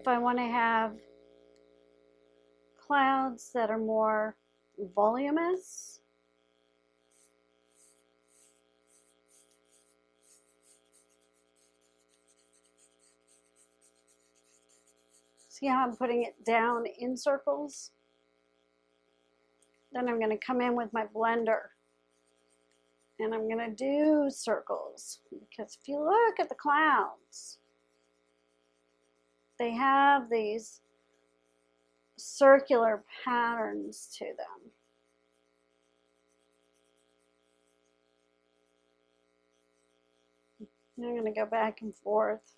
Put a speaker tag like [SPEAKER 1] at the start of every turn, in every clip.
[SPEAKER 1] if I want to have clouds that are more voluminous, see how I'm putting it down in circles? Then I'm going to come in with my blender and I'm going to do circles, because if you look at the clouds, they have these circular patterns to them. And I'm going to go back and forth.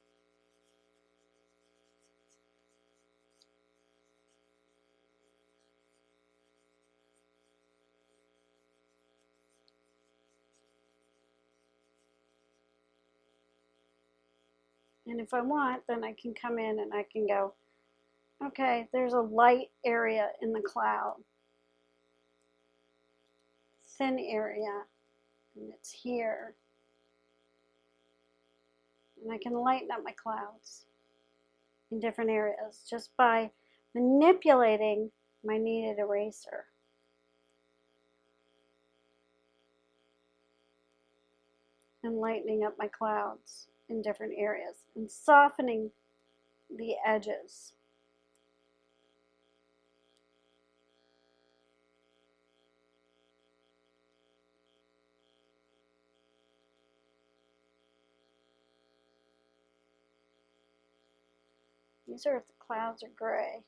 [SPEAKER 1] And if I want, then I can come in and I can go, okay, there's a light area in the cloud, thin area, and it's here. And I can lighten up my clouds in different areas just by manipulating my kneaded eraser. And lightening up my clouds in different areas and softening the edges. These are if the clouds are gray.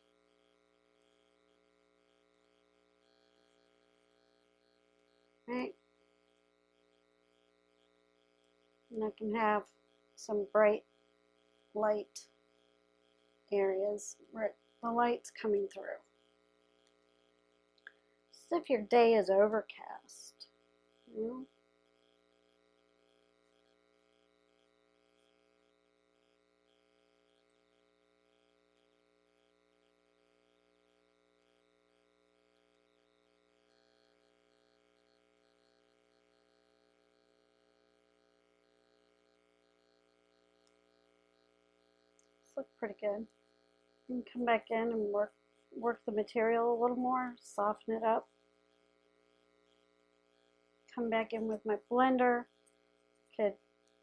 [SPEAKER 1] Right? And I can have some bright light areas where the light's coming through. As if your day is overcast. You know? Look pretty good. You can come back in and work the material a little more, soften it up. Come back in with my blender. Could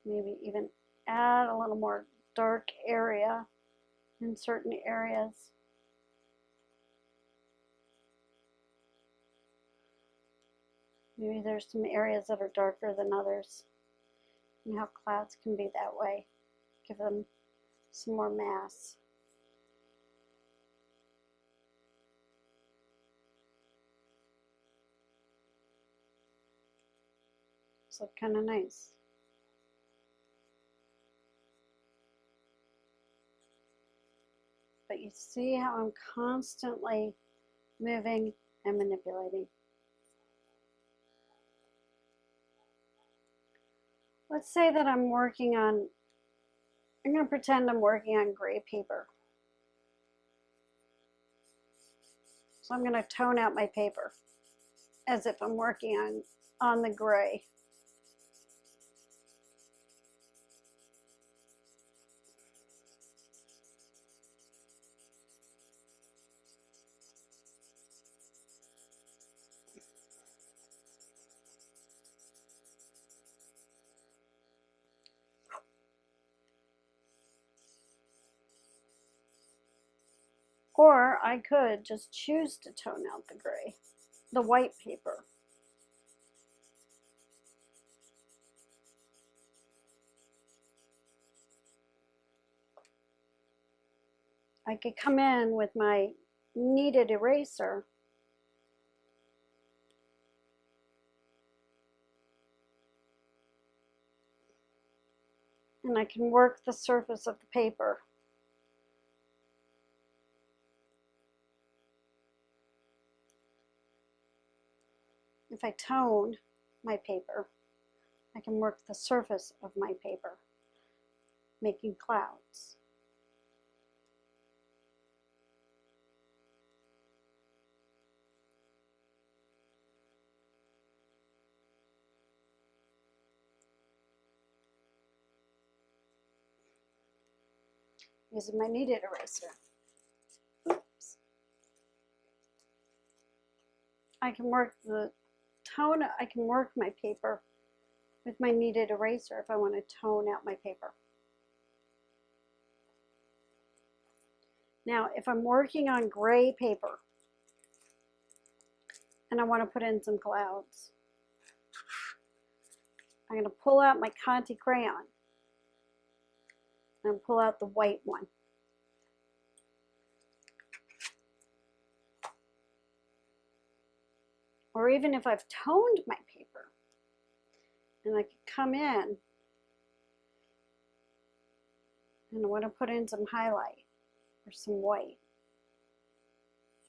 [SPEAKER 1] maybe even add a little more dark area in certain areas. Maybe there's some areas that are darker than others. You know how clouds can be that way. Give them some more mass. It's look kind of nice. But you see how I'm constantly moving and manipulating. Let's say that I'm working on, I'm going to pretend I'm working on gray paper. So I'm going to tone out my paper as if I'm working on the gray. Or I could just choose to tone out the gray, the white paper. I could come in with my kneaded eraser and I can work the surface of the paper. If I tone my paper, I can work the surface of my paper, making clouds. Using my kneaded eraser. I can work the tone, I can work my paper with my kneaded eraser if I want to tone out my paper. Now, if I'm working on gray paper and I want to put in some clouds, I'm going to pull out my Conte crayon and pull out the white one. Or even if I've toned my paper, and I can come in and I want to put in some highlight or some white.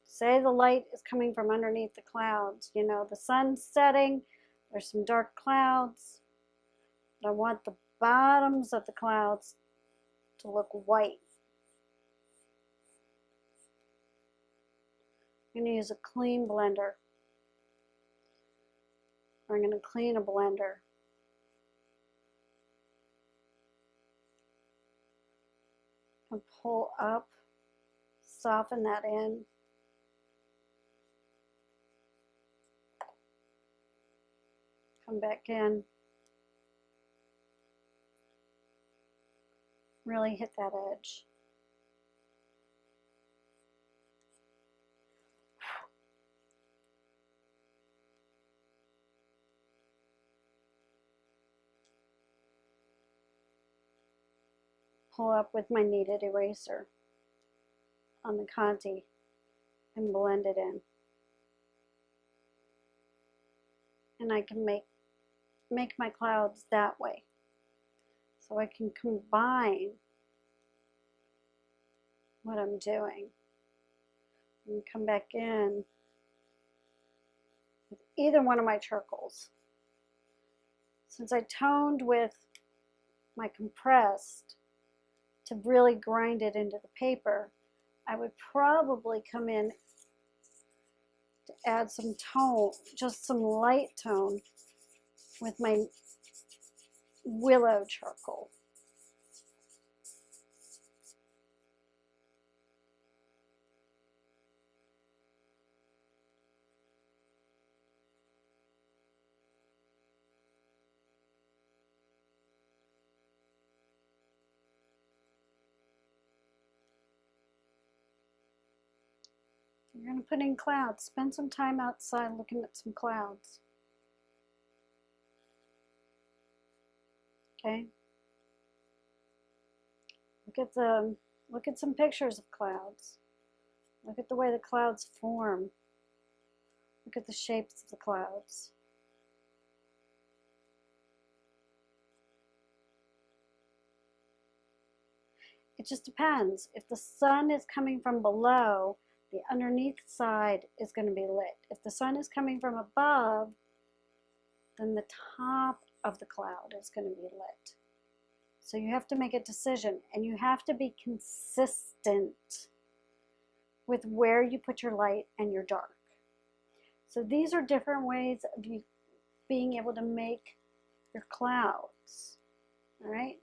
[SPEAKER 1] Say the light is coming from underneath the clouds. You know, the sun's setting, there's some dark clouds, but I want the bottoms of the clouds to look white. I'm going to use a clean blender. I'm going to clean a blender. And pull up, soften that in. Come back in. Really hit that edge. Pull up with my kneaded eraser on the Conte and blend it in. And I can make my clouds that way. So I can combine what I'm doing and come back in with either one of my charcoals. Since I toned with my compressed to really grind it into the paper, I would probably come in to add some tone, just some light tone with my willow charcoal. You're going to put in clouds. Spend some time outside looking at some clouds. Okay? Look at some pictures of clouds. Look at the way the clouds form. Look at the shapes of the clouds. It just depends. If the sun is coming from below, the underneath side is going to be lit. If the sun is coming from above, then the top of the cloud is going to be lit. So you have to make a decision, and you have to be consistent with where you put your light and your dark. So these are different ways of you being able to make your clouds. All right?